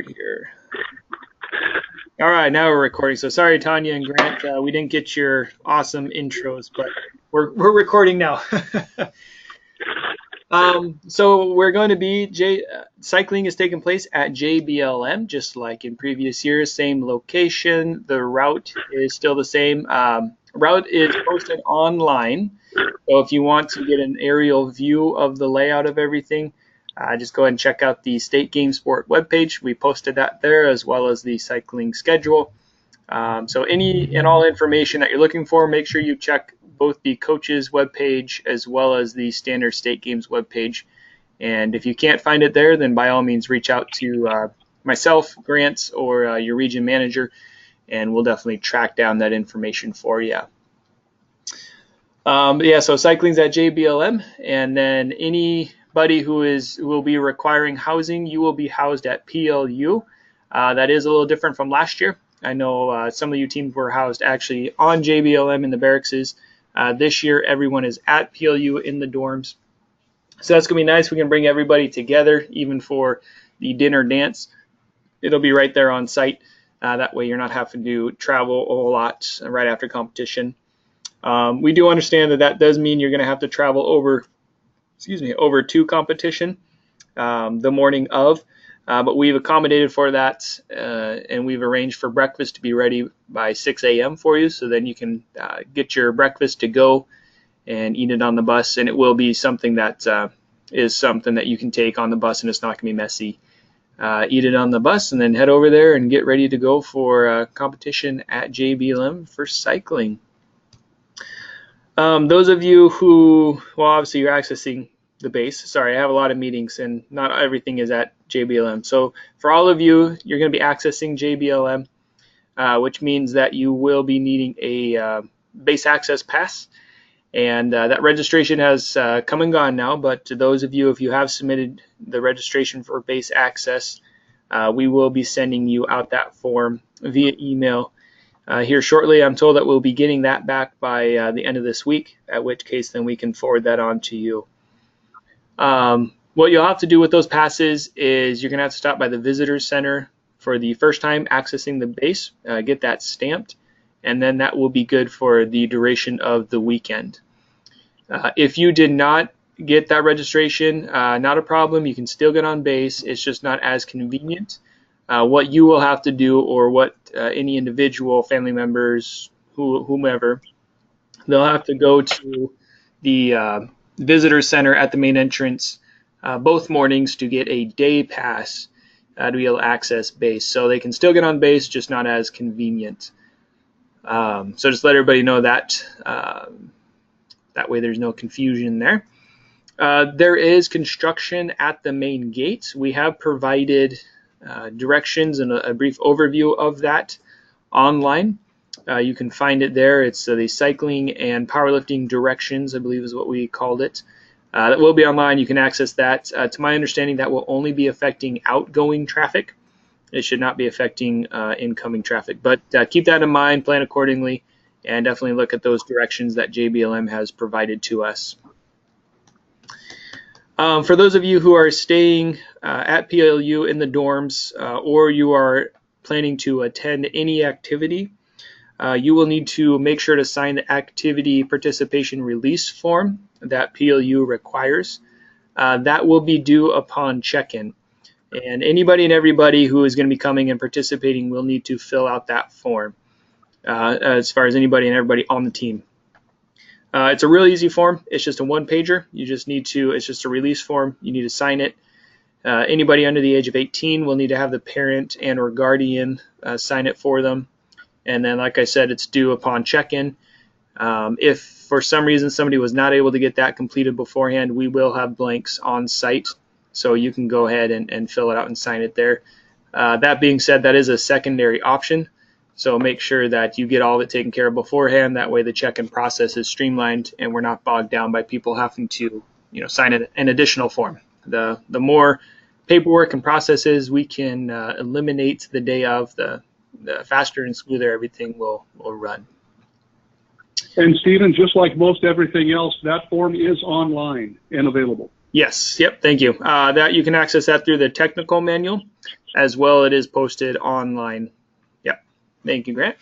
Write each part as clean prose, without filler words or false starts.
record here. All right, now we're recording. So sorry, Tanya and Grant, we didn't get your awesome intros, but we're recording now. So we're going to be cycling is taking place at JBLM, just like in previous years. Same location. The route is still the same. Route is posted online, so if you want to get an aerial view of the layout of everything, just go ahead and check out the State Game Sport webpage. We posted that there, as well as the cycling schedule. So any and all information that you're looking for, make sure you check both the coach's webpage as well as the Standard State Games webpage. And if you can't find it there, then by all means reach out to myself, Grant, or your region manager, and we'll definitely track down that information for you. Yeah, so cycling's at JBLM, and then anybody who will be requiring housing, you will be housed at PLU. That is a little different from last year. I know some of you teams were housed actually on JBLM in the barracks. This year, everyone is at PLU in the dorms. So that's going to be nice. We can bring everybody together, even for the dinner dance. It'll be right there on site. That way you're not having to travel a whole lot right after competition. We do understand that does mean you're going to have to travel over to competition the morning of. But we've accommodated for that, and we've arranged for breakfast to be ready by 6 a.m. for you, so then you can get your breakfast to go and eat it on the bus, and it will be something that is something that you can take on the bus, and it's not going to be messy. Eat it on the bus, and then head over there and get ready to go for competition at JBLM for cycling. Those of you who, well, obviously you're accessing the base. Sorry, I have a lot of meetings and not everything is at JBLM. So for all of you, you're going to be accessing JBLM, which means that you will be needing a base access pass. And that registration has come and gone now. But to those of you, if you have submitted the registration for base access, we will be sending you out that form via email here shortly. I'm told that we'll be getting that back by the end of this week, at which case then we can forward that on to you. What you'll have to do with those passes is you're going to have to stop by the visitor center for the first time accessing the base, get that stamped, and then that will be good for the duration of the weekend. If you did not get that registration, not a problem. You can still get on base. It's just not as convenient. What you will have to do, or what any individual, family members, whomever, they'll have to go to the visitor center at the main entrance both mornings to get a day pass to be able to access base. So they can still get on base, just not as convenient. So just let everybody know that. That way there's no confusion there. There is construction at the main gate. We have provided directions and a brief overview of that online. You can find it there. It's the cycling and powerlifting directions, I believe is what we called it. That will be online. You can access that. To my understanding, that will only be affecting outgoing traffic. It should not be affecting incoming traffic. But keep that in mind, plan accordingly, and definitely look at those directions that JBLM has provided to us. For those of you who are staying at PLU in the dorms, or you are planning to attend any activity, you will need to make sure to sign the activity participation release form that PLU requires. That will be due upon check-in. And anybody and everybody who is going to be coming and participating will need to fill out that form, as far as anybody and everybody on the team. It's a really easy form. It's just a one-pager. It's just a release form. You need to sign it. Anybody under the age of 18 will need to have the parent and or guardian sign it for them. And then, like I said, it's due upon check-in. If for some reason somebody was not able to get that completed beforehand, we will have blanks on site, so you can go ahead and fill it out and sign it there. That being said, that is a secondary option, so make sure that you get all of it taken care of beforehand. That way the check-in process is streamlined and we're not bogged down by people having to sign an additional form. The more paperwork and processes we can eliminate the day of, the faster and smoother everything will run. And Stephen, just like most everything else, that form is online and available. Yes. Yep. Thank you. That you can access that through the technical manual. as well. It is posted online. Yep. Thank you, Grant.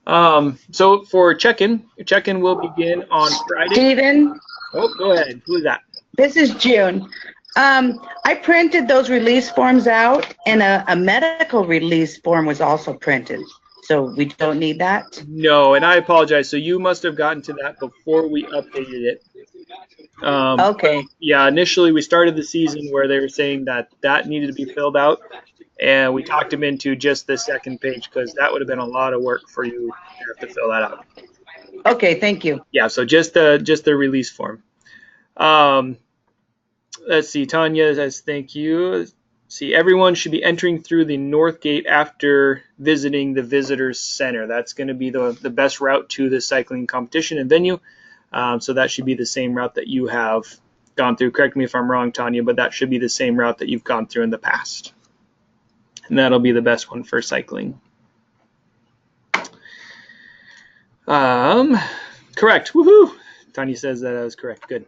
So for check-in will begin on Friday. Stephen, Oh, go ahead. Who is that? this is June. I printed those release forms out, and a medical release form was also printed. So we don't need that? No, and I apologize. So you must have gotten to that before we updated it. Okay. Yeah, initially we started the season where they were saying that needed to be filled out, and we talked them into just the second page because that would have been a lot of work for you to have to fill that out. Okay, thank you. Yeah, so just the release form. Let's see, Tanya says thank you. See, everyone should be entering through the north gate after visiting the visitors center. That's going to be the best route to the cycling competition and venue. So that should be the same route that you have gone through. Correct me if I'm wrong, Tanya, but that should be the same route that you've gone through in the past. And that'll be the best one for cycling. Correct. Woohoo! Tanya says that I was correct. Good.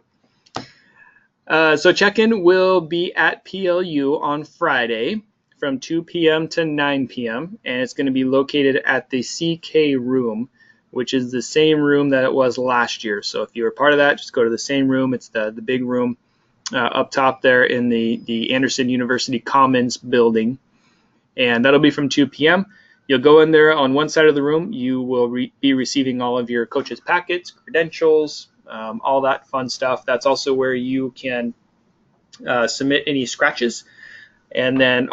So check-in will be at PLU on Friday from 2 p.m. to 9 p.m. and it's going to be located at the CK room, which is the same room that it was last year. So if you were part of that, just go to the same room. It's the big room up top there in the Anderson University Commons building, and that'll be from 2 p.m. You'll go in there. On one side of the room, you will be receiving all of your coaches' packets, credentials, all that fun stuff. That's also where you can submit any scratches, and then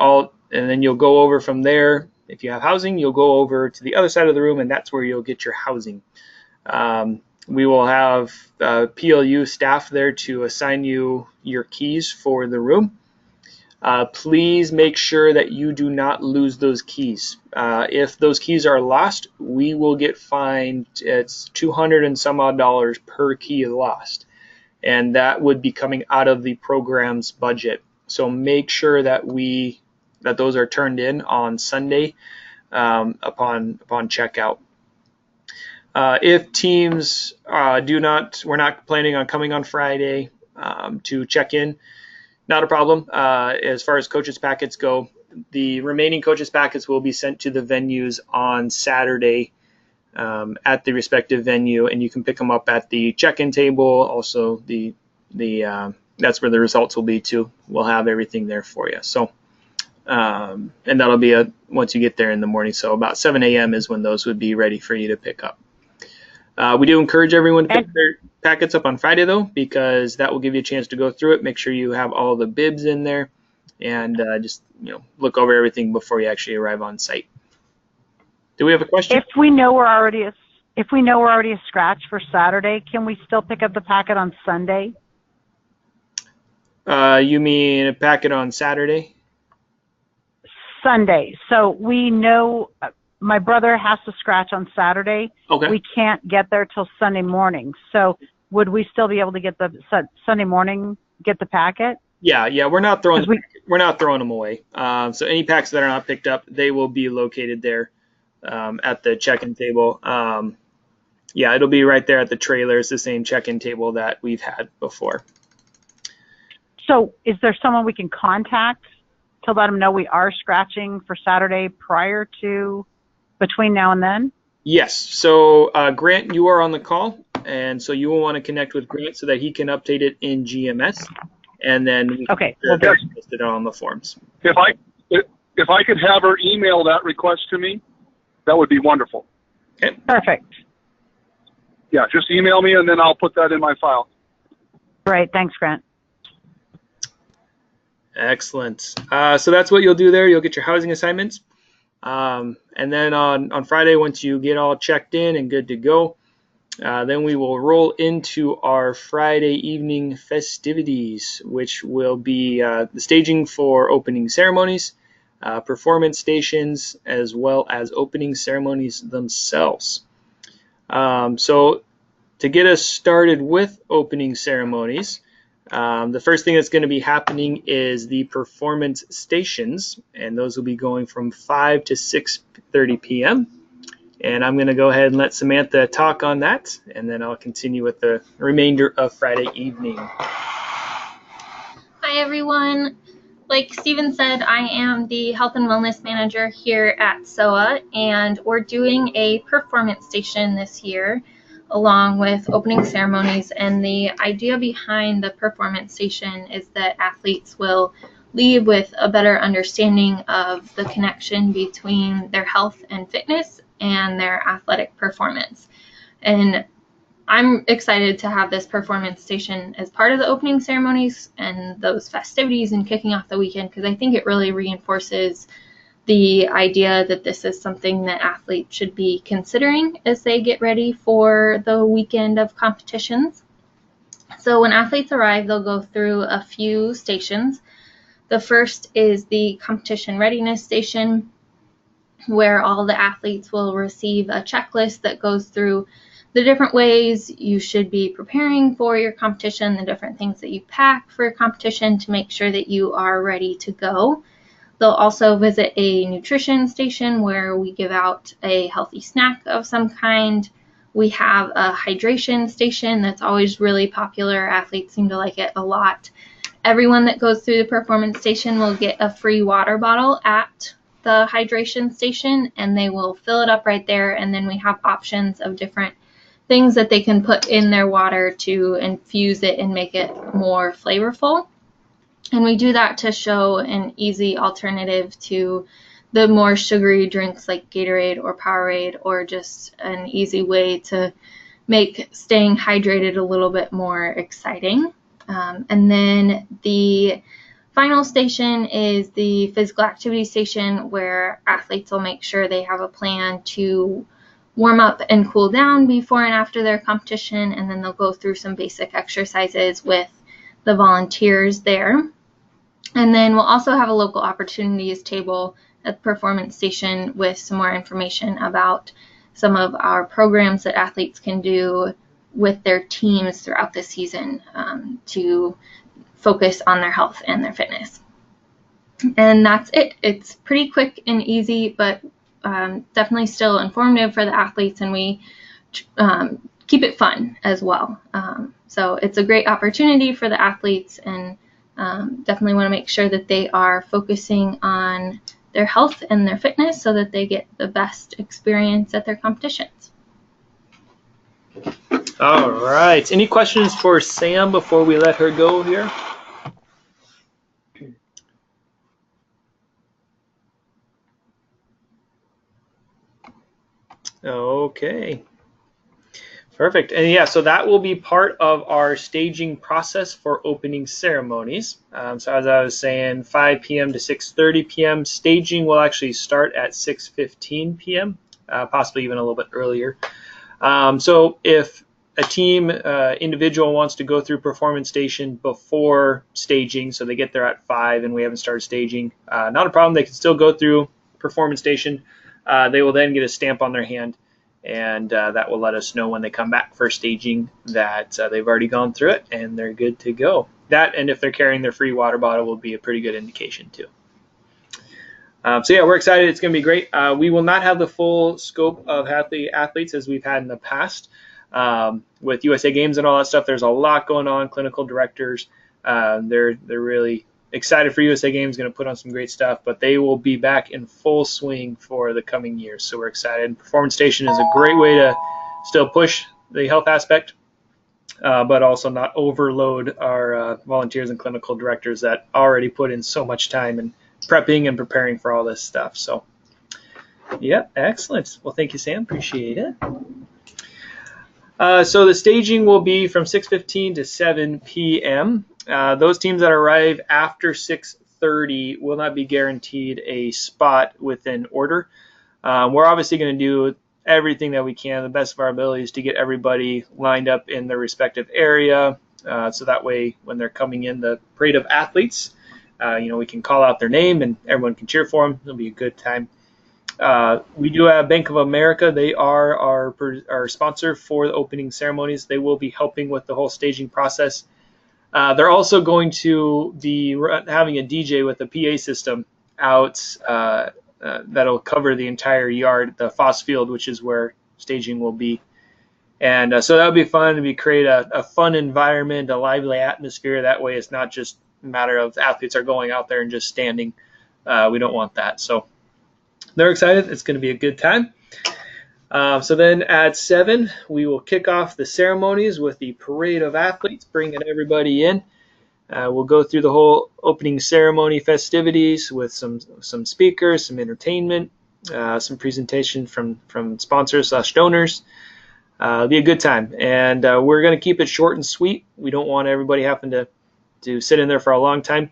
you'll go over from there. If you have housing, you'll go over to the other side of the room, and that's where you'll get your housing. We will have PLU staff there to assign you your keys for the room. Please make sure that you do not lose those keys. If those keys are lost, we will get fined. It's $200 and some odd per key lost, and that would be coming out of the program's budget. So make sure that those are turned in on Sunday upon checkout. If teams we're not planning on coming on Friday to check in, not a problem. As far as coaches' packets go, the remaining coaches' packets will be sent to the venues on Saturday at the respective venue, and you can pick them up at the check-in table. Also, that's where the results will be too. We'll have everything there for you. So, and that'll be once you get there in the morning. So about 7 a.m. is when those would be ready for you to pick up. We do encourage everyone to pick their packets up on Friday, though, because that will give you a chance to go through it, make sure you have all the bibs in there, and just look over everything before you actually arrive on site. Do we have a question? If we know we're already a scratch for Saturday, can we still pick up the packet on Sunday? You mean a packet on Saturday? Sunday. So we know my brother has to scratch on Saturday. Okay. We can't get there till Sunday morning. So would we still be able to get the Sunday morning, get the packet? Yeah, we're not throwing them away. So any packs that are not picked up, they will be located there at the check-in table. Yeah, it'll be right there at the trailer. It's the same check-in table that we've had before. So is there someone we can contact to let them know we are scratching for Saturday between now and then? Yes. So Grant, you are on the call, and so you will want to connect with Grant so that he can update it in GMS, and then Okay. post it on the forms. If I could have her email that request to me, that would be wonderful. Okay. Perfect. Yeah, just email me and then I'll put that in my file. Great. Thanks, Grant. Excellent. So that's what you'll do there. You'll get your housing assignments. And then on Friday, once you get all checked in and good to go, then we will roll into our Friday evening festivities, which will be the staging for opening ceremonies, performance stations, as well as opening ceremonies themselves. So to get us started with opening ceremonies, the first thing that's going to be happening is the performance stations, and those will be going from 5 to 6:30 p.m. And I'm going to go ahead and let Samantha talk on that, and then I'll continue with the remainder of Friday evening. Hi, everyone. like Steven said, I am the Health and Wellness Manager here at SOA, and we're doing a performance station this year along with opening ceremonies. And the idea behind the performance station is that athletes will leave with a better understanding of the connection between their health and fitness and their athletic performance. And I'm excited to have this performance station as part of the opening ceremonies and those festivities and kicking off the weekend, because I think it really reinforces the idea that this is something that athletes should be considering as they get ready for the weekend of competitions. So when athletes arrive, they'll go through a few stations. The first is the competition readiness station, where all the athletes will receive a checklist that goes through the different ways you should be preparing for your competition, the different things that you pack for your competition to make sure that you are ready to go. They'll also visit a nutrition station where we give out a healthy snack of some kind. We have a hydration station that's always really popular. Athletes seem to like it a lot. Everyone that goes through the performance station will get a free water bottle at the hydration station, and they will fill it up right there. And then we have options of different things that they can put in their water to infuse it and make it more flavorful. And we do that to show an easy alternative to the more sugary drinks like Gatorade or Powerade, or just an easy way to make staying hydrated a little bit more exciting. And then the final station is the physical activity station, where athletes will make sure they have a plan to warm up and cool down before and after their competition, and then they'll go through some basic exercises with the volunteers there. And then we'll also have a local opportunities table at the performance station with some more information about some of our programs that athletes can do with their teams throughout the season to focus on their health and their fitness. And that's it. It's pretty quick and easy, but definitely still informative for the athletes, and we keep it fun as well. So it's a great opportunity for the athletes, and definitely want to make sure that they are focusing on their health and their fitness so that they get the best experience at their competitions. All right. Any questions for Sam before we let her go here? Okay. Perfect. And yeah, so that will be part of our staging process for opening ceremonies. So as I was saying, 5 p.m. to 6:30 p.m. Staging will actually start at 6:15 p.m., possibly even a little bit earlier. So if a team individual wants to go through performance station before staging, so they get there at 5 and we haven't started staging, not a problem. They can still go through performance station. They will then get a stamp on their hand, and that will let us know when they come back for staging that they've already gone through it and they're good to go. That, and if they're carrying their free water bottle, will be a pretty good indication too. So yeah, we're excited. It's going to be great. We will not have the full scope of athletes as we've had in the past. With USA Games and all that stuff, there's a lot going on. Clinical directors, they're really excited for USA Games, going to put on some great stuff, but they will be back in full swing for the coming years. So we're excited. Performance Station is a great way to still push the health aspect, but also not overload our volunteers and clinical directors that already put in so much time in prepping and preparing for all this stuff. So yeah, excellent. Well, thank you, Sam. Appreciate it. So the staging will be from 6:15 to 7 p.m. Those teams that arrive after 6:30 will not be guaranteed a spot within order. We're obviously going to do everything that we can, the best of our abilities, to get everybody lined up in their respective area. So that way, when they're coming in the parade of athletes, we can call out their name and everyone can cheer for them. It'll be a good time. We do have Bank of America. They are our sponsor for the opening ceremonies. They will be helping with the whole staging process. They're also going to be having a DJ with a PA system out that'll cover the entire yard, the Foss Field, which is where staging will be. And so that would be fun. We create a fun environment, a lively atmosphere. That way it's not just matter of athletes are going out there and just standing. We don't want that. So they're excited. It's going to be a good time. So then at 7, we will kick off the ceremonies with the parade of athletes, bringing everybody in. We'll go through the whole opening ceremony festivities with some speakers, some entertainment, some presentation from sponsors/donors. It'll be a good time, and we're going to keep it short and sweet. We don't want everybody having to sit in there for a long time.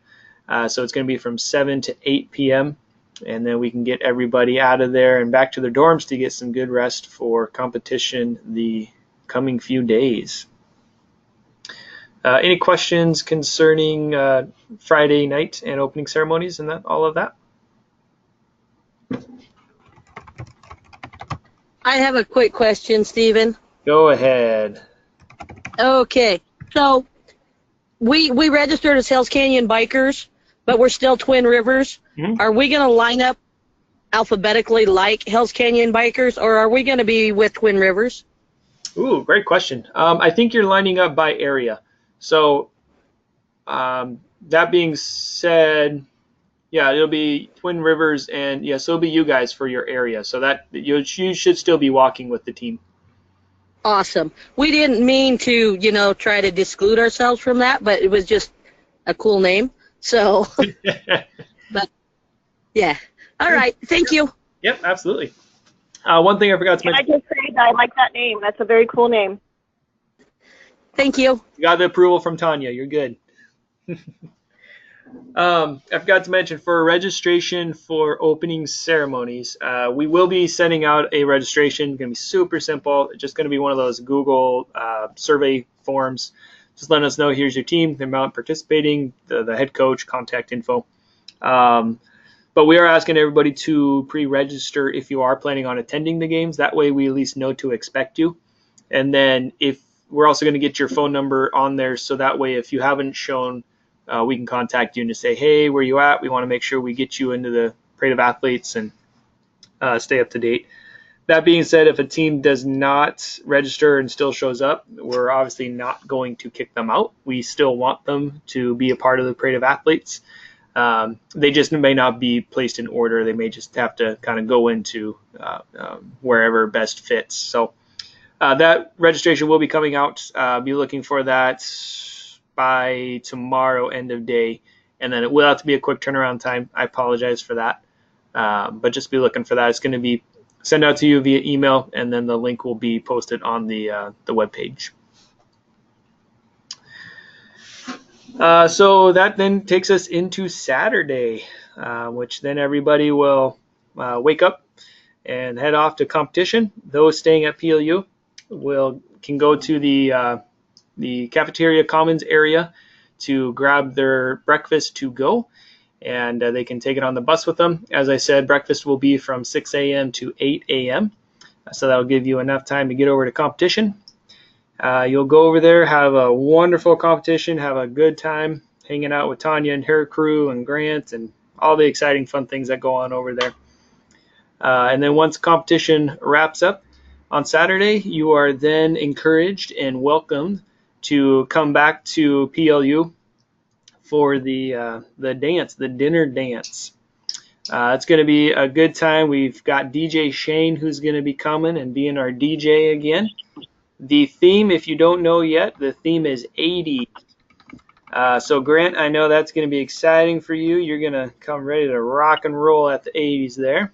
So it's going to be from 7 to 8 p.m., and then we can get everybody out of there and back to their dorms to get some good rest for competition the coming few days. Any questions concerning Friday night and opening ceremonies and all of that? I have a quick question, Stephen. Go ahead. Okay, so we registered as Hells Canyon bikers, but we're still Twin Rivers. Mm-hmm. Are we going to line up alphabetically like Hells Canyon bikers, or are we going to be with Twin Rivers? Ooh, great question. I think you're lining up by area. So that being said, yeah, it'll be Twin Rivers, and yes, it'll be you guys for your area. So that you should still be walking with the team. Awesome. We didn't mean to, try to exclude ourselves from that, but it was just a cool name. So, but yeah. All right. Thank you. Yep, absolutely. One thing I forgot to mention. Can I just say that I like that name? That's a very cool name. Thank you. You got the approval from Tanya. You're good. I forgot to mention, for registration for opening ceremonies, we will be sending out a registration. It's going to be super simple. It's just going to be one of those Google survey forms. Just letting us know, here's your team, the amount participating, the head coach, contact info. But we are asking everybody to pre-register if you are planning on attending the games. That way we at least know to expect you. And then we're also going to get your phone number on there, so that way if you haven't shown, we can contact you and just say, hey, where you at? We want to make sure we get you into the parade of athletes and stay up to date. That being said, if a team does not register and still shows up, we're obviously not going to kick them out. We still want them to be a part of the parade of athletes. They just may not be placed in order. They may just have to kind of go into wherever best fits. So that registration will be coming out. Be looking for that by tomorrow, end of day. And then it will have to be a quick turnaround time. I apologize for that. But just be looking for that. It's going to be sent out to you via email, and then the link will be posted on the webpage. So that then takes us into Saturday, which then everybody will wake up and head off to competition. Those staying at PLU can go to the cafeteria commons area to grab their breakfast to go, and they can take it on the bus with them. As I said, breakfast will be from 6 a.m. to 8 a.m., so that'll give you enough time to get over to competition. You'll go over there, have a wonderful competition, have a good time hanging out with Tanya and her crew and Grant and all the exciting fun things that go on over there. And then once competition wraps up on Saturday, you are then encouraged and welcomed to come back to PLU for the dance, the dinner dance. It's going to be a good time. We've got DJ Shane who's going to be coming and being our DJ again. The theme, if you don't know yet, the theme is 80s. So Grant, I know that's going to be exciting for you. You're going to come ready to rock and roll at the 80s there.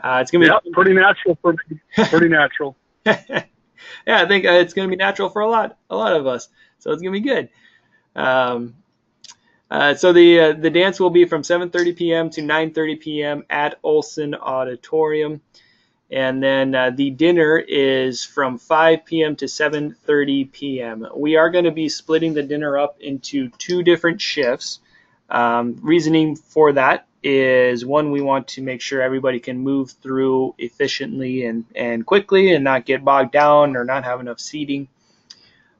It's going to be pretty natural for me. Pretty natural. Yeah, I think it's going to be natural for a lot of us. So it's going to be good. So the dance will be from 7:30 p.m. to 9:30 p.m. at Olson Auditorium. And then the dinner is from 5 p.m. to 7:30 p.m. We are going to be splitting the dinner up into 2 different shifts. Reasoning for that is, one, we want to make sure everybody can move through efficiently and quickly and not get bogged down or not have enough seating.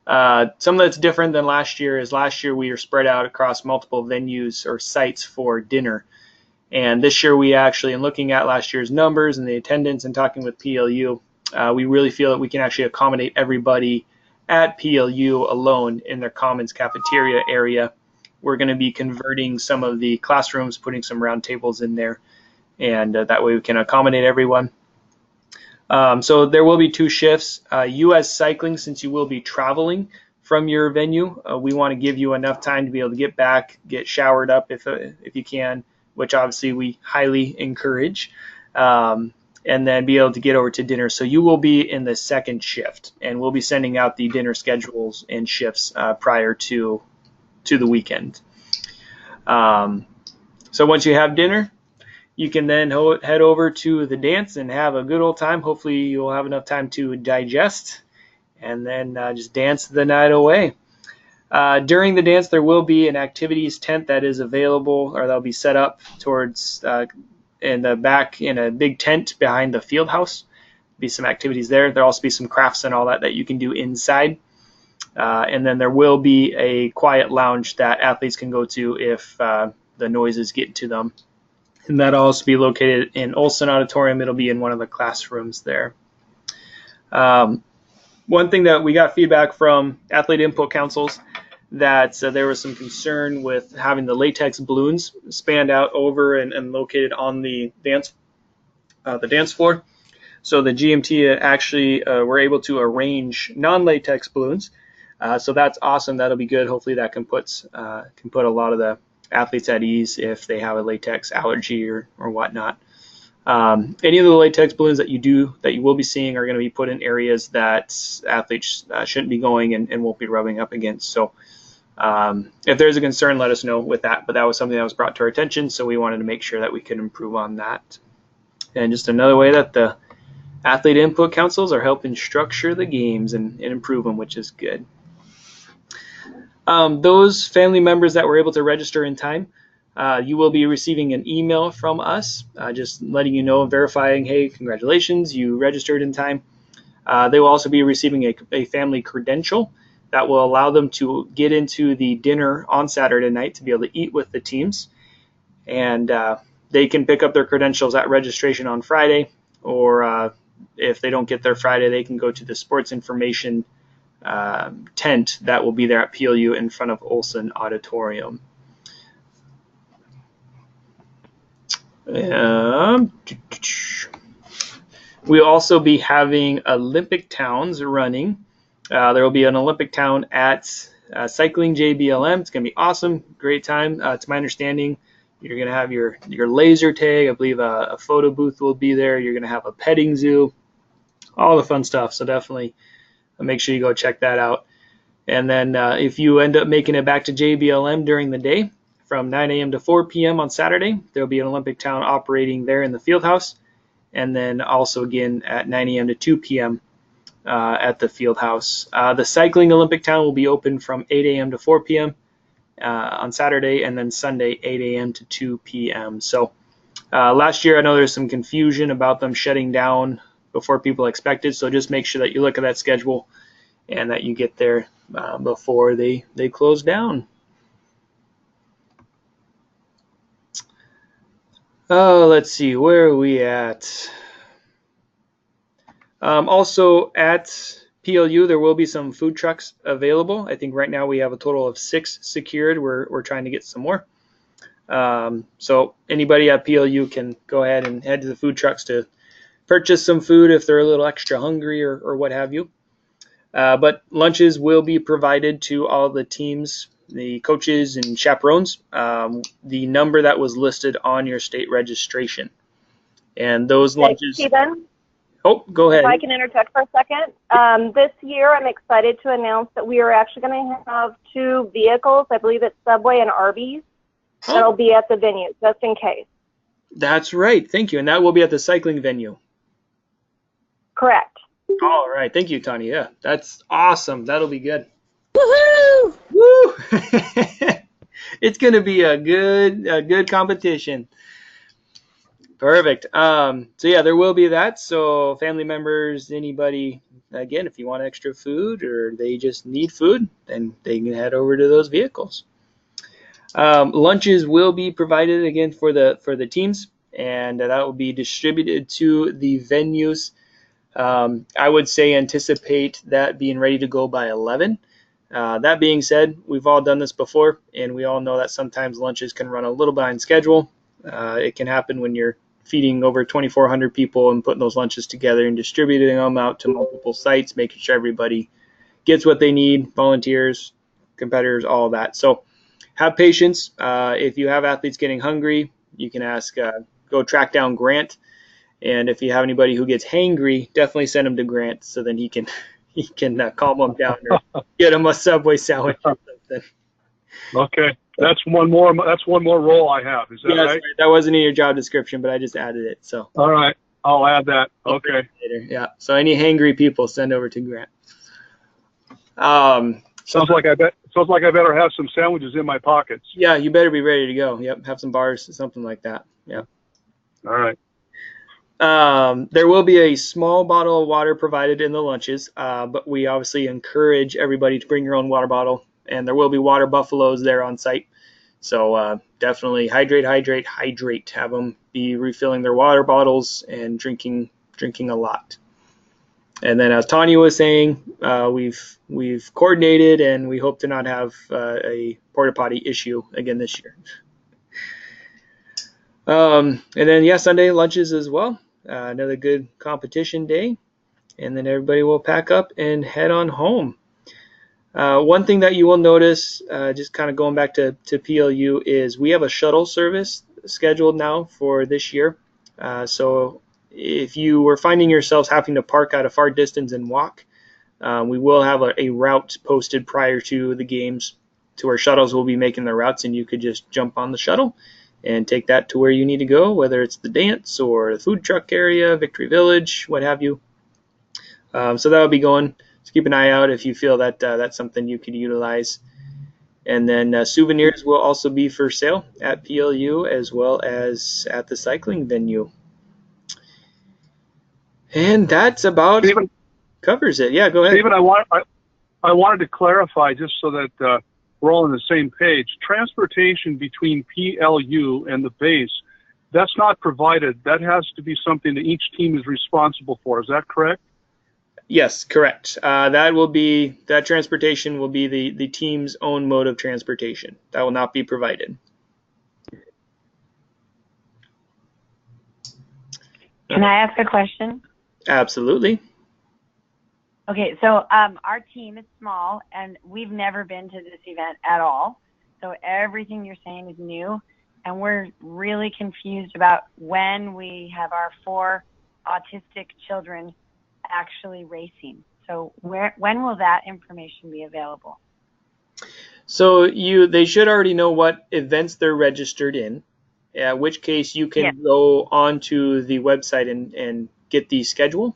Something that's different than last year is last year we were spread out across multiple venues or sites for dinner. And this year we actually, in looking at last year's numbers and the attendance and talking with PLU, we really feel that we can actually accommodate everybody at PLU alone in their commons cafeteria area we're going to be converting some of the classrooms, putting some round tables in there, and that way we can accommodate everyone. So there will be 2 shifts. US Cycling, since you will be traveling from your venue, we want to give you enough time to be able to get back, get showered up if you can, which obviously we highly encourage, and then be able to get over to dinner. So you will be in the 2nd shift, and we'll be sending out the dinner schedules and shifts prior to the weekend. So once you have dinner, you can then head over to the dance and have a good old time. Hopefully you'll have enough time to digest, and then just dance the night away. During the dance, there will be an activities tent that is available, or that'll be set up towards in the back in a big tent behind the field house. Be some activities there. There'll also be some crafts and all that you can do inside. And then there will be a quiet lounge that athletes can go to if the noises get to them. And that'll also be located in Olson Auditorium. It'll be in one of the classrooms there. One thing that we got feedback from athlete input councils that there was some concern with having the latex balloons spanned out over and located on the dance floor. So the GMT actually were able to arrange non-latex balloons. So that's awesome. That'll be good. Hopefully that can put a lot of the athletes at ease if they have a latex allergy or whatnot. Any of the latex balloons that you will be seeing are going to be put in areas that athletes shouldn't be going and won't be rubbing up against. So if there's a concern, let us know with that. But that was something that was brought to our attention, so we wanted to make sure that we could improve on that. And just another way that the athlete input councils are helping structure the games and improve them, which is good. Those family members that were able to register in time, you will be receiving an email from us just letting you know, verifying, hey, congratulations, you registered in time. They will also be receiving a family credential that will allow them to get into the dinner on Saturday night to be able to eat with the teams. And they can pick up their credentials at registration on Friday, or if they don't get there Friday, they can go to the sports information tent that will be there at PLU in front of Olson Auditorium. We'll also be having Olympic Towns running. There will be an Olympic Town at Cycling JBLM. It's going to be awesome, great time. To my understanding, you're going to have your laser tag. I believe a photo booth will be there. You're going to have a petting zoo, all the fun stuff. So definitely make sure you go check that out. And then if you end up making it back to JBLM during the day, from 9 a.m. to 4 p.m. on Saturday, there'll be an Olympic Town operating there in the field house. And then also again at 9 a.m. to 2 p.m. At the field house. The Cycling Olympic Town will be open from 8 a.m. to 4 p.m. On Saturday, and then Sunday 8 a.m. to 2 p.m. So last year I know there's some confusion about them shutting down before people expected, so just make sure that you look at that schedule and that you get there before they close down. Oh, let's see, where are we at? Also at PLU, there will be some food trucks available. I think right now we have a total of 6 secured. We're trying to get some more. So anybody at PLU can go ahead and head to the food trucks to purchase some food if they're a little extra hungry or what have you. But lunches will be provided to all the teams, the coaches and chaperones, the number that was listed on your state registration. And those lunches... Stephen? Oh, go ahead. If I can interject for a second. This year, I'm excited to announce that we are actually going to have 2 vehicles. I believe it's Subway and Arby's. Oh. That'll be at the venue, just in case. That's right. Thank you. And that will be at the cycling venue. Correct. All right. Thank you, Tanya. Yeah, that's awesome. That'll be good. Woohoo! Woo! It's going to be a good competition. Perfect. So yeah, there will be that. So family members, anybody, again, if you want extra food or they just need food, then they can head over to those vehicles. Lunches will be provided again for the teams, and that will be distributed to the venues. I would say anticipate that being ready to go by 11. That being said, we've all done this before, and we all know that sometimes lunches can run a little behind schedule. It can happen when you're feeding over 2,400 people and putting those lunches together and distributing them out to multiple sites, making sure everybody gets what they need, volunteers, competitors, all of that. So have patience. If you have athletes getting hungry, you can ask, go track down Grant. And if you have anybody who gets hangry, definitely send him to Grant so then he can calm them down or get him a Subway sandwich or something. Okay. That's one more role I have. Is that Yeah, right? sorry, that wasn't in your job description, but I just added it. So All right. I'll add that. Okay. later. Yeah. So any hangry people, send over to Grant. Sounds like I better have some sandwiches in my pockets. Yeah, you better be ready to go. Yep. Have some bars, something like that. Yep. All right. There will be a small bottle of water provided in the lunches, but we obviously encourage everybody to bring your own water bottle, and there will be water buffaloes there on site. So definitely hydrate. Have them be refilling their water bottles and drinking a lot. And then, as Tanya was saying, we've coordinated, and we hope to not have a porta potty issue again this year. And then, yeah, Sunday lunches as well. Another good competition day, and then everybody will pack up and head on home. One thing that you will notice, just kind of going back to PLU, is we have a shuttle service scheduled now for this year. So if you were finding yourselves having to park at a far distance and walk, we will have a route posted prior to the games to where shuttles will be making their routes, and you could just jump on the shuttle and take that to where you need to go, whether it's the dance or the food truck area, Victory Village, what have you. So that will be going. So keep an eye out if you feel that that's something you could utilize. And then souvenirs will also be for sale at PLU as well as at the cycling venue. And that's about Stephen, covers it. Yeah, go ahead. Stephen, I wanted to clarify just so that we're all on the same page. Transportation between PLU and the base, that's not provided. That has to be something that each team is responsible for. Is that correct? Yes, correct. That transportation will be the team's own mode of transportation. That will not be provided. Can I ask a question? Absolutely. Okay, so our team is small, and we've never been to this event at all. So everything you're saying is new, and we're really confused about when we have our 4 autistic children actually racing. So when will that information be available? So they should already know what events they're registered in, in which case you can go onto the website and get the schedule.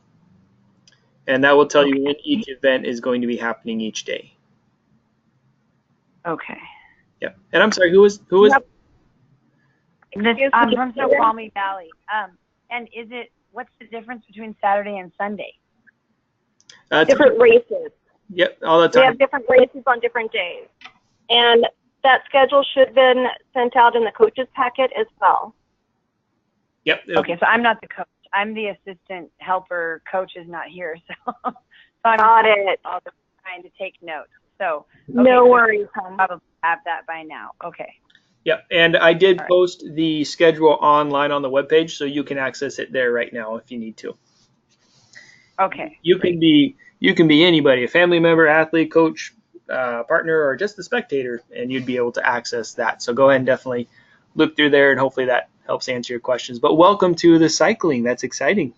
And that will tell you when each event is going to be happening each day. Okay. Yep. And I'm sorry, who was? Yep. I'm from Snoqualmie Valley. And what's the difference between Saturday and Sunday? Different races. Yep, all the time. We have different races on different days. And that schedule should have been sent out in the coaches packet as well. Yep. Okay, so I'm not the coach. I'm the assistant helper. Coach is not here, so I'm Got it. trying to take notes. So no worries, hon. Probably have that by now. Okay. Yep, and I did post the schedule online on the webpage, so you can access it there right now if you need to. Okay. You can be anybody, a family member, athlete, coach, partner, or just a spectator, and you'd be able to access that. So go ahead and definitely look through there, and hopefully that helps answer your questions. But welcome to the cycling. That's exciting.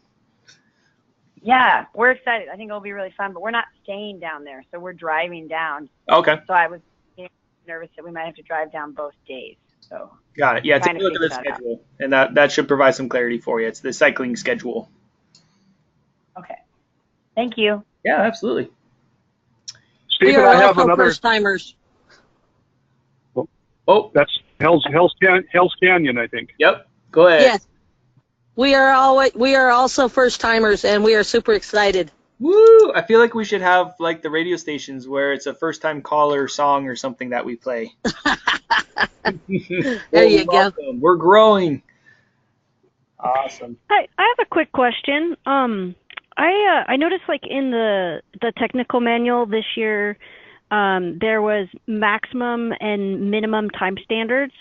Yeah, we're excited. I think it'll be really fun, but we're not staying down there, so we're driving down. Okay. So I was nervous that we might have to drive down both days. So got it. Yeah, take a look at the schedule, and that should provide some clarity for you. It's the cycling schedule. Okay. Thank you. Yeah, absolutely. We Stephen, are I have also another. first timers. Oh, That's Hell's Canyon, I think. yep. Go ahead. Yes. We are also first timers, and we are super excited. Woo! I feel like we should have like the radio stations where it's a first time caller song or something that we play. There you go. We're growing. Awesome. Hi, I have a quick question. I noticed like in the technical manual this year, there was maximum and minimum time standards.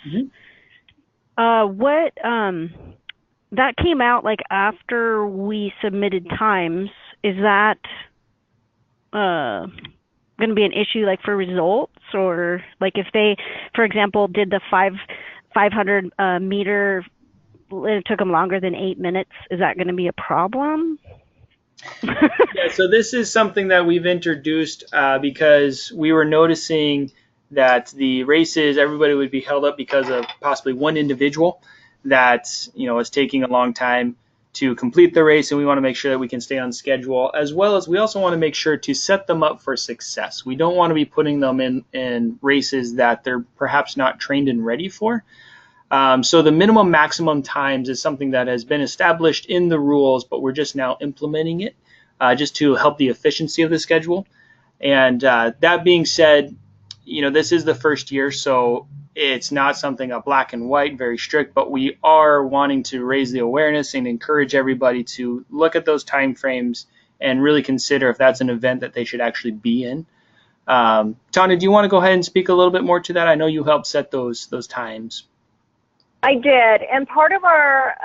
That came out like after we submitted times. Is that going to be an issue like for results, or like if they, for example, did the 500 meter, it took them longer than 8 minutes, is that going to be a problem? Yeah, so this is something that we've introduced because we were noticing that the races, everybody would be held up because of possibly one individual that, you know, is taking a long time to complete the race, and we want to make sure that we can stay on schedule, as well as we also want to make sure to set them up for success. We don't want to be putting them in races that they're perhaps not trained and ready for. So the minimum maximum times is something that has been established in the rules, but we're just now implementing it just to help the efficiency of the schedule. And that being said, you know, this is the first year, so it's not something black and white, very strict, but we are wanting to raise the awareness and encourage everybody to look at those time frames and really consider if that's an event that they should actually be in. Tanya, do you want to go ahead and speak a little bit more to that? I know you helped set those times. I did, and part of our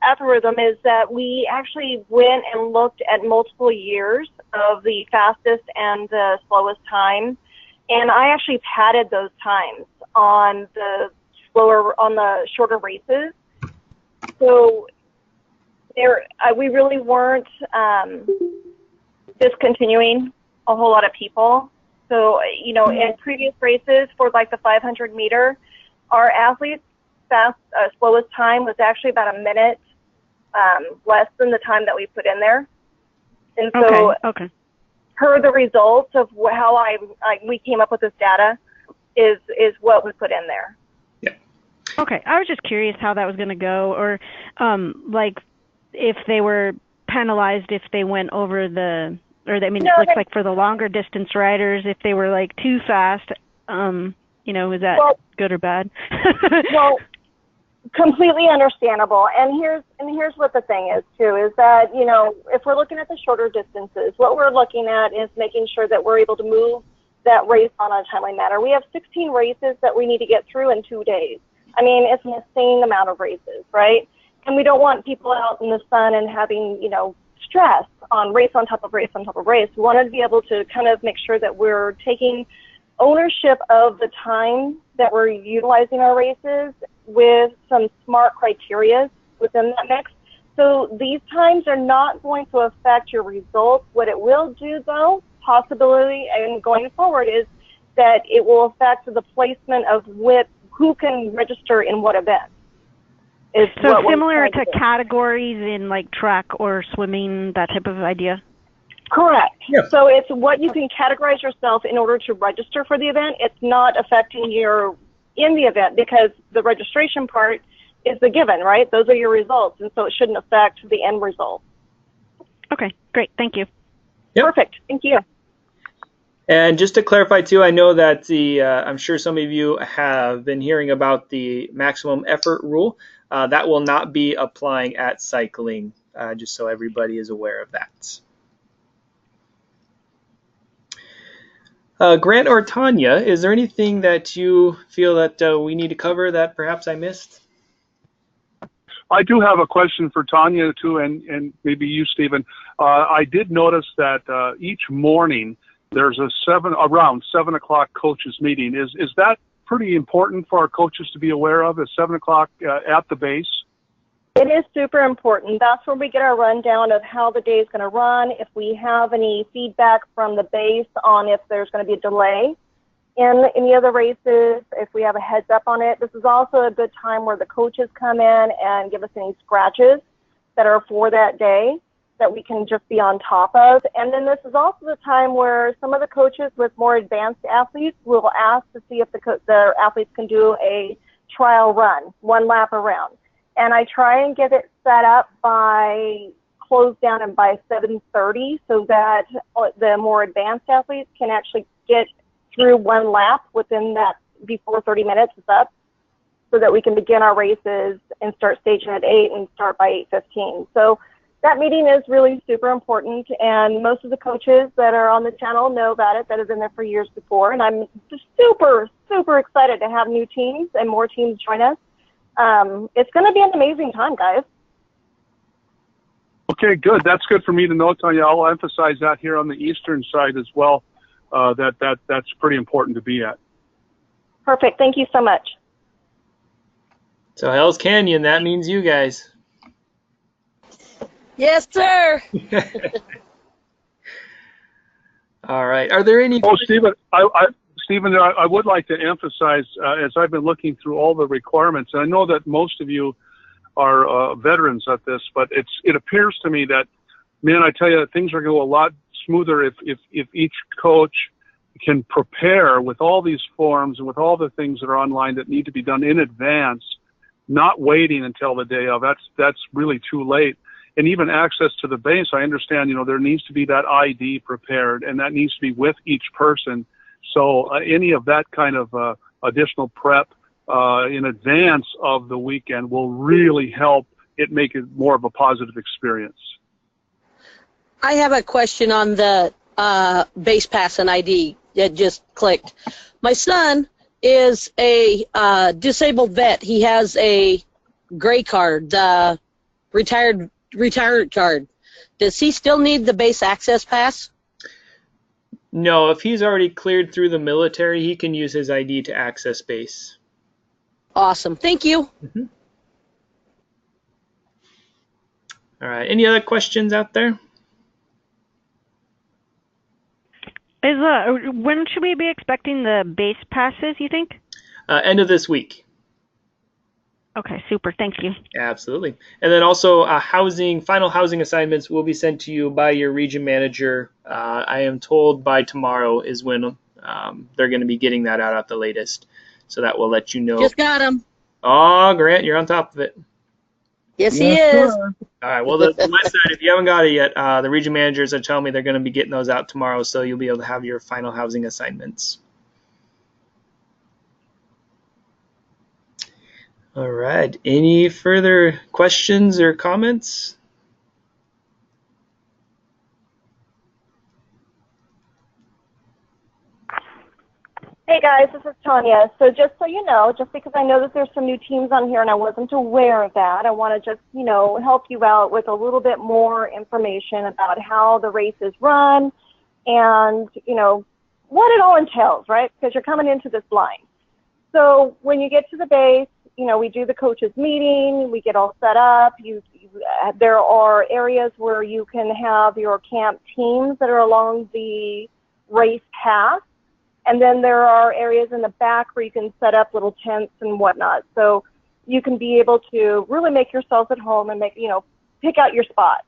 algorithm is that we actually went and looked at multiple years of the fastest and the slowest time, and I actually padded those times on the shorter races. So we really weren't discontinuing a whole lot of people. So, you know, in previous races for like the 500 meter, our athletes' slowest time was actually about a minute less than the time that we put in there. And so per the results of how we came up with this data is what we put in there. Yeah. Okay, I was just curious how that was going to go, or like if they were penalized if they went over the, or I mean, like for the longer distance riders, if they were like too fast, you know, is that good or bad? Well, completely understandable. And here's what the thing is too, is that, you know, if we're looking at the shorter distances, what we're looking at is making sure that we're able to move that race on a timely manner. We have 16 races that we need to get through in 2 days. I mean, it's an insane amount of races, right? And we don't want people out in the sun and having, you know, stress on race on top of race on top of race. We wanted to be able to kind of make sure that we're taking ownership of the time that we're utilizing our races with some smart criteria within that mix. So these times are not going to affect your results. What it will do, though, possibility and going forward, is that it will affect the placement of who can register in what event. So similar to categories in like track or swimming, that type of idea? Correct. Yeah. So it's what you can categorize yourself in order to register for the event. It's not affecting your in the event, because the registration part is the given, right? Those are your results, and so it shouldn't affect the end result. Okay, great. Thank you. Yep. Perfect. Thank you. And just to clarify too, I know that I'm sure some of you have been hearing about the maximum effort rule. That will not be applying at cycling, just so everybody is aware of that. Grant or Tanya, is there anything that you feel that we need to cover that perhaps I missed? I do have a question for Tanya too, and maybe you, Stephen. I did notice that each morning there's around 7 o'clock coaches meeting. Is that pretty important for our coaches to be aware of, at 7 o'clock at the base? It is super important. That's where we get our rundown of how the day is going to run, if we have any feedback from the base on if there's going to be a delay in any of the races, if we have a heads up on it. This is also a good time where the coaches come in and give us any scratches that are for that day that we can just be on top of. And then this is also the time where some of the coaches with more advanced athletes will ask to see if the athletes can do a trial run, 1 lap around. And I try and get it set up by close down and by 7:30 so that the more advanced athletes can actually get through 1 lap within that before 30 minutes is up, so that we can begin our races and start staging at 8 and start by 8:15. So that meeting is really super important, and most of the coaches that are on the channel know about it, that have been there for years before, and I'm just super, super excited to have new teams and more teams join us. It's going to be an amazing time, guys. Okay, good. That's good for me to know, Tanya. I'll emphasize that here on the eastern side as well, that's pretty important to be at. Perfect. Thank you so much. So Hell's Canyon, that means you guys. Yes, sir. All right. Are there any? Oh, Stephen, Stephen, I would like to emphasize, as I've been looking through all the requirements, and I know that most of you are veterans at this, but it appears to me that, man, I tell you, things are going to go a lot smoother if each coach can prepare with all these forms and with all the things that are online that need to be done in advance, not waiting until the day of. That's really too late. And even access to the base, I understand, there needs to be that ID prepared, and that needs to be with each person. So any of that kind of additional prep in advance of the weekend will really help it make it more of a positive experience. I have a question on the base pass and ID that just clicked. My son is a disabled vet. He has a gray card, the retired card. Does he still need the base access pass? No, if he's already cleared through the military, he can use his ID to access base. Awesome. Thank you. Mm-hmm. All right. Any other questions out there? When should we be expecting the base passes, you think? End of this week. Okay, super. Thank you. Absolutely. And then also final housing assignments will be sent to you by your region manager. I am told by tomorrow is when they're going to be getting that out at the latest. So that will let you know. Just got him. Oh, Grant, you're on top of it. Yes, he is. All right. Well, the west side, if you haven't got it yet, the region managers are telling me they're going to be getting those out tomorrow, so you'll be able to have your final housing assignments. All right. Any further questions or comments? Hey guys, this is Tanya. So just so you know, just because I know that there's some new teams on here and I wasn't aware of that, I want to just, help you out with a little bit more information about how the race is run and, what it all entails, right? Because you're coming into this blind. So when you get to the base, we do the coaches meeting, we get all set up. There are areas where you can have your camp teams that are along the race path. And then there are areas in the back where you can set up little tents and whatnot. So you can be able to really make yourselves at home and pick out your spot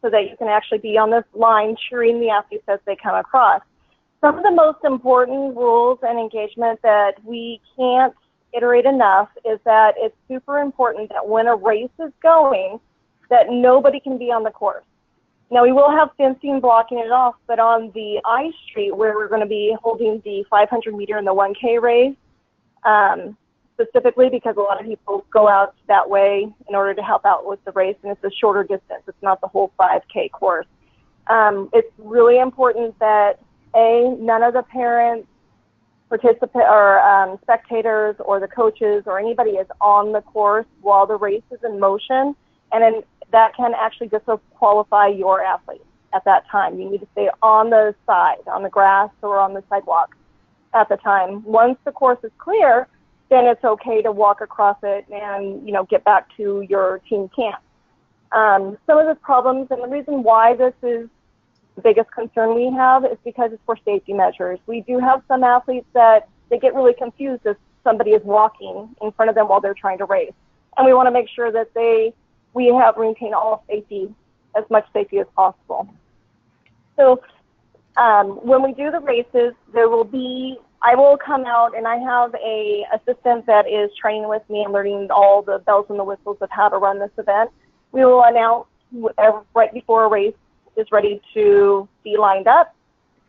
so that you can actually be on this line cheering the athletes as they come across. Some of the most important rules and engagement that we can't iterate enough is that it's super important that when a race is going, that nobody can be on the course. Now, we will have fencing blocking it off, but on the ice street where we're going to be holding the 500 meter and the 1K race, specifically because a lot of people go out that way in order to help out with the race, and it's a shorter distance. It's not the whole 5K course. It's really important that, none of the parents, or spectators or the coaches or anybody is on the course while the race is in motion, and then that can actually disqualify your athlete at that time. You need to stay on the side, on the grass or on the sidewalk at the time. Once the course is clear, then it's okay to walk across it and, get back to your team camp. Some of the problems and the reason why this is the biggest concern we have is because it's for safety measures. We do have some athletes that they get really confused if somebody is walking in front of them while they're trying to race. And we want to make sure that we have maintained all safety, as much safety as possible. So when we do the races, I will come out and I have a assistant that is training with me and learning all the bells and the whistles of how to run this event. We will announce right before a race is ready to be lined up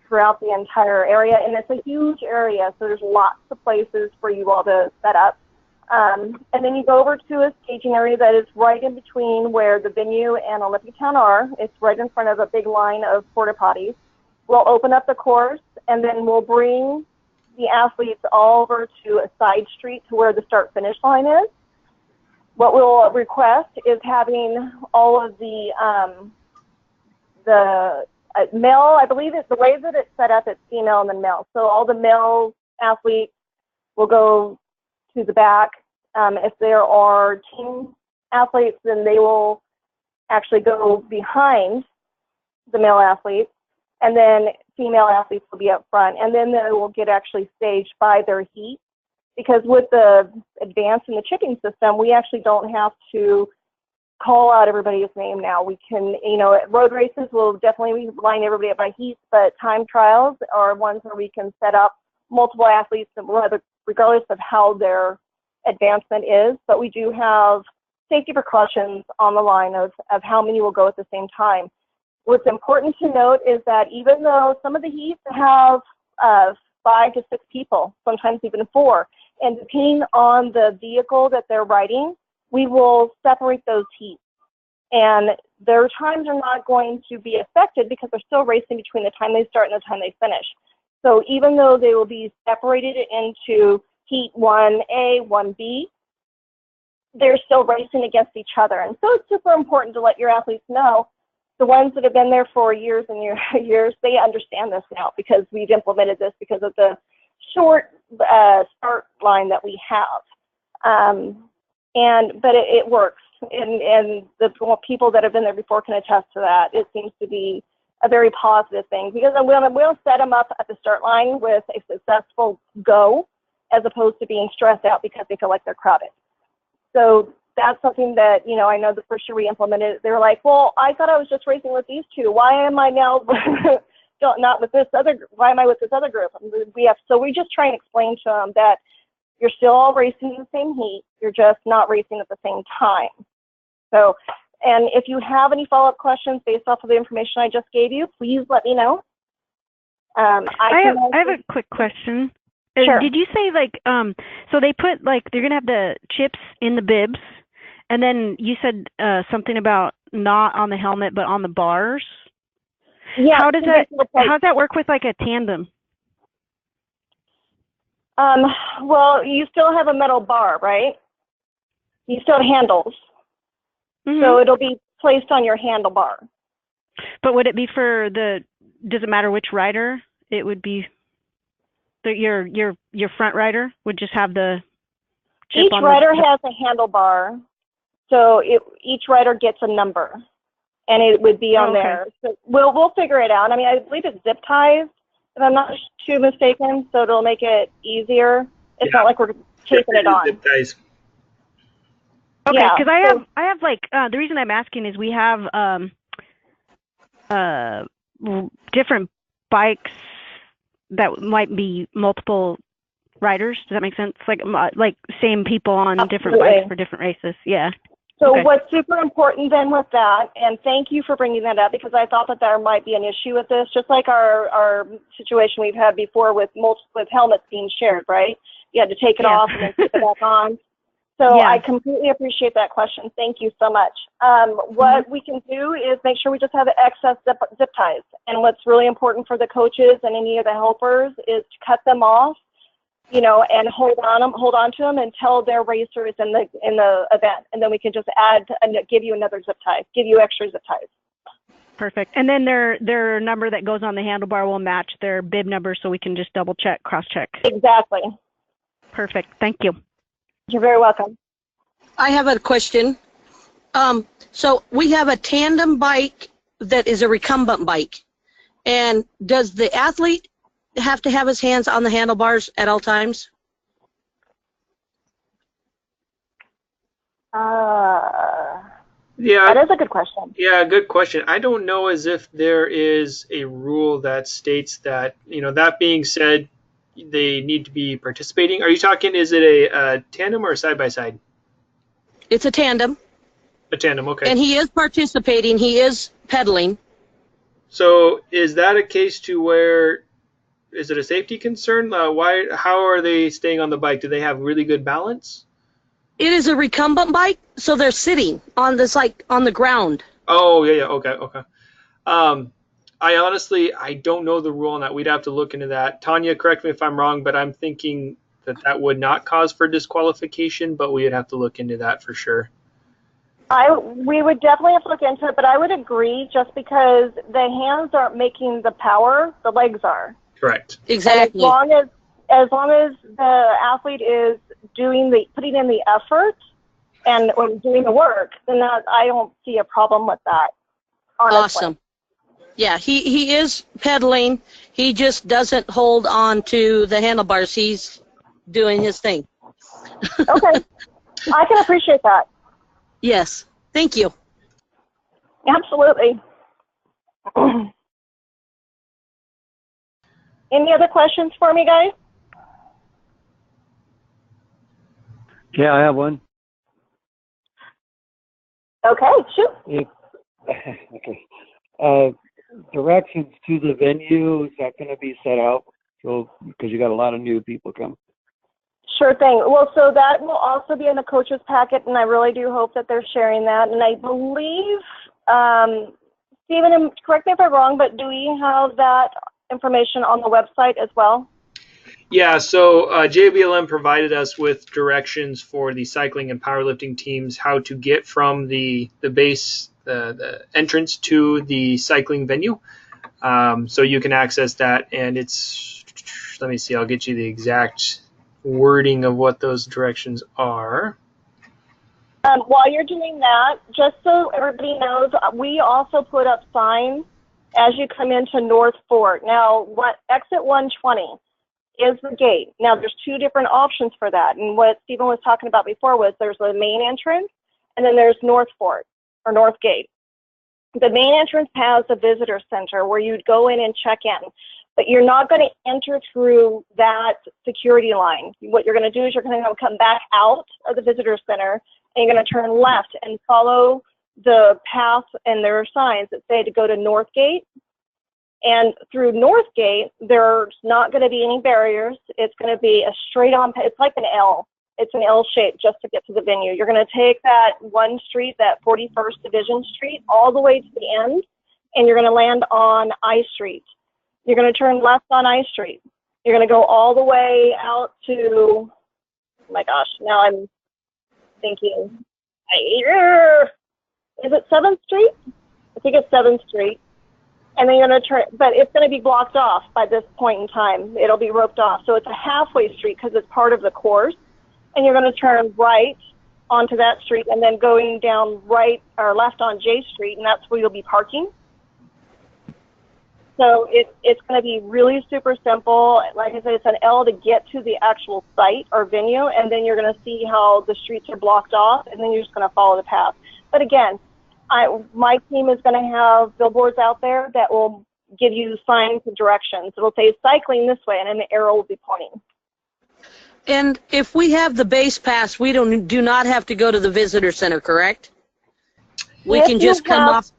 throughout the entire area. And it's a huge area, so there's lots of places for you all to set up. And then you go over to a staging area that is right in between where the venue and Olympiatown are. It's right in front of a big line of porta potties. We'll open up the course, and then we'll bring the athletes all over to a side street to where the start-finish line is. What we'll request is having all of the male, I believe it's the way that it's set up, it's female and then male. So all the male athletes will go to the back. If there are team athletes, then they will actually go behind the male athletes, and then female athletes will be up front, and then they will get actually staged by their heat. Because with the advance in the chipping system, we actually don't have to call out everybody's name now. We can, at road races, we'll definitely line everybody up by heats, but time trials are ones where we can set up multiple athletes regardless of how their advancement is. But we do have safety precautions on the line of how many will go at the same time. What's important to note is that even though some of the heats have 5 to 6 people, sometimes even 4, and depending on the vehicle that they're riding, we will separate those heats. And their times are not going to be affected because they're still racing between the time they start and the time they finish. So even though they will be separated into heat 1A, 1B, they're still racing against each other. And so it's super important to let your athletes know, the ones that have been there for years and years, they understand this now because we've implemented this because of the short start line that we have. But it works, and the people that have been there before can attest to that. It seems to be a very positive thing because we'll set them up at the start line with a successful go, as opposed to being stressed out because they feel like they're crowded. So that's something that, I know the first year we implemented, they were like, well, I thought I was just racing with these two. Why am I now not with this other? Why am I with this other group? So we just try and explain to them that you're still all racing in the same heat. You're just not racing at the same time. So, and if you have any follow-up questions based off of the information I just gave you, please let me know. I have a quick question. Sure. Did you say so they put they're gonna have the chips in the bibs, and then you said something about not on the helmet but on the bars? Yeah. How does that work with a tandem? Well, you still have a metal bar, right? You still have handles. Mm-hmm. So it'll be placed on your handlebar. But would it be does it matter which rider? It would be your front rider would just have the chip Each on rider has a handlebar. So each rider gets a number, and it would be on there. So we'll figure it out. I mean, I believe it's zip ties, if I'm not too mistaken, so it'll make it easier. It's not like we're taping it on. Zip ties. Okay, because I have the reason I'm asking is we have different bikes that might be multiple riders. Does that make sense? Like same people on different bikes for different races. Yeah. So what's super important then with that, and thank you for bringing that up because I thought that there might be an issue with this, just like our situation we've had before with helmets being shared, right? You had to take it off and then put it back on. So I completely appreciate that question. Thank you so much. What we can do is make sure we just have excess zip ties. And what's really important for the coaches and any of the helpers is to cut them off, and hold on to them until their racer is in the event. And then we can just give you another zip tie, give you extra zip ties. Perfect. And then their number that goes on the handlebar will match their bib number so we can just double check, cross check. Exactly. Perfect. Thank you. You're very welcome. I have a question. So we have a tandem bike that is a recumbent bike. And does the athlete have to have his hands on the handlebars at all times? Yeah, that is a good question. Yeah, good question. I don't know as if there is a rule that states that. That being said, they need to be participating. Are you talking, is it a tandem or a side-by-side? It's a tandem. A tandem, okay. And he is participating. He is pedaling. So is that a case to where, is it a safety concern? How are they staying on the bike? Do they have really good balance? It is a recumbent bike, so they're sitting on this, like on the ground. Oh, yeah, okay. I don't know the rule on that. We'd have to look into that. Tanya, correct me if I'm wrong, but I'm thinking that would not cause for disqualification, but we would have to look into that for sure. We would definitely have to look into it, but I would agree just because the hands aren't making the power, the legs are. Correct. Exactly. And as long as the athlete is putting in the effort and doing the work, then I don't see a problem with that. Honestly. Awesome. Yeah, he is pedaling. He just doesn't hold on to the handlebars. He's doing his thing. Okay. I can appreciate that. Yes. Thank you. Absolutely. Any other questions for me, guys? Yeah, I have one. Okay, shoot. Okay. Directions to the venue, is that going to be set out? So, because you got a lot of new people coming. Sure thing. Well, so that will also be in the coaches packet, and I really do hope that they're sharing that. And I believe, Stephen, correct me if I'm wrong, but do we have that information on the website as well? Yeah, so JBLM provided us with directions for the cycling and powerlifting teams how to get from the base, the entrance to the cycling venue. So you can access that, and it's, let me see, I'll get you the exact wording of what those directions are. While you're doing that, just so everybody knows, we also put up signs as you come into North Fort. Now, exit 120 is the gate. Now, there's two different options for that. And what Stephen was talking about before was there's the main entrance, and then there's North Fort, or North Gate. The main entrance has a visitor center where you'd go in and check in. But you're not going to enter through that security line. What you're going to do is you're going to come back out of the visitor center, and you're going to turn left and follow the path, and there are signs that say to go to North Gate. And through North Gate, there's not going to be any barriers. It's going to be a straight on, it's like an L. It's an L shape just to get to the venue. You're going to take that one street, that 41st Division Street, all the way to the end, and you're going to land on I Street. You're going to turn left on I Street. You're going to go all the way out to, oh my gosh, now I'm thinking, is it 7th Street? I think it's 7th Street. And then you're going to turn, but it's going to be blocked off by this point in time. It'll be roped off. So it's a halfway street because it's part of the course. And you're going to turn right onto that street and then going down right or left on J Street, and that's where you'll be parking. So it's going to be really super simple. Like I said, it's an L to get to the actual site or venue, and then you're going to see how the streets are blocked off, and then you're just going to follow the path. But again, my team is going to have billboards out there that will give you signs and directions. It'll say cycling this way, and then the arrow will be pointing. And if we have the base pass, we do not have to go to the visitor center, correct? We can just come off.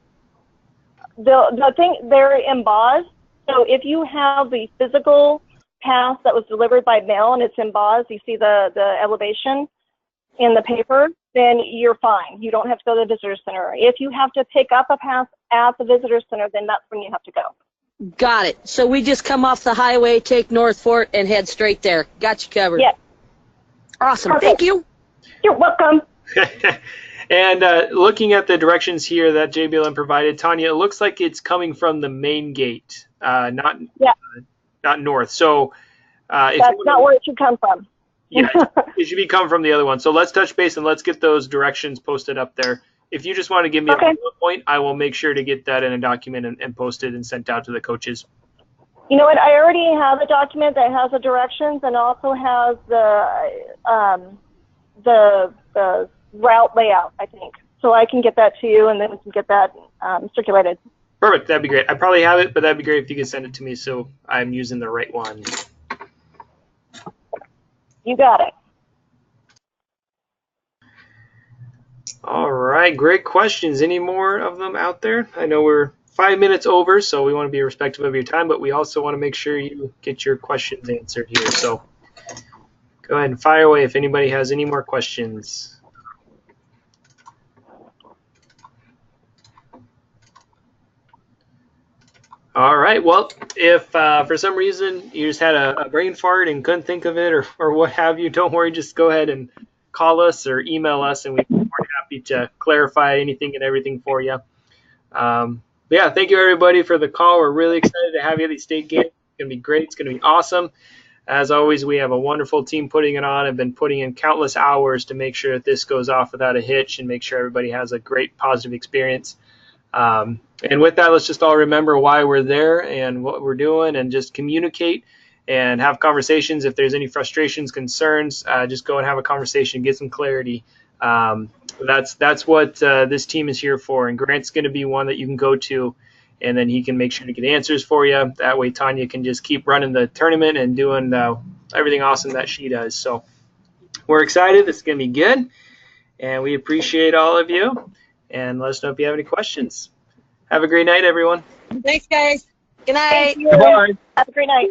The thing, they're embossed. So if you have the physical pass that was delivered by mail and it's embossed, you see the elevation in the paper, then you're fine. You don't have to go to the visitor center. If you have to pick up a pass at the visitor center, then that's when you have to go. Got it. So we just come off the highway, take North Fort, and head straight there. Got you covered. Yes. Awesome. Perfect. Thank you. You're welcome. And looking at the directions here that JBLM provided, Tanya, it looks like it's coming from the main gate, not north. So that's not where it should come from. Yeah, it should be come from the other one. So let's touch base and let's get those directions posted up there. If you just want to give me a bullet point, I will make sure to get that in a document and posted and sent out to the coaches. You know what? I already have a document that has the directions and also has the route layout, I think. So I can get that to you, and then we can get that circulated. Perfect. That'd be great. I probably have it, but that'd be great if you could send it to me so I'm using the right one. You got it. All right. Great questions. Any more of them out there? I know we're 5 minutes over, so we want to be respectful of your time, but we also want to make sure you get your questions answered here. So go ahead and fire away if anybody has any more questions. All right. Well, if for some reason you just had a brain fart and couldn't think of it or what have you, don't worry. Just go ahead and call us or email us, and we'd be more than happy to clarify anything and everything for you. But yeah, thank you everybody for the call. We're really excited to have you at the state game. It's going to be great. It's going to be awesome. As always, we have a wonderful team putting it on. I've been putting in countless hours to make sure that this goes off without a hitch and make sure everybody has a great positive experience. And with that, let's just all remember why we're there and what we're doing, and just communicate and have conversations. If there's any frustrations, concerns, just go and have a conversation, get some clarity. That's what this team is here for. And Grant's going to be one that you can go to, and then he can make sure to get answers for you. That way, Tanya can just keep running the tournament and doing everything awesome that she does. So we're excited. It's going to be good, and we appreciate all of you. And let us know if you have any questions. Have a great night, everyone. Thanks, guys. Good night. Thank you. Goodbye. Have a great night.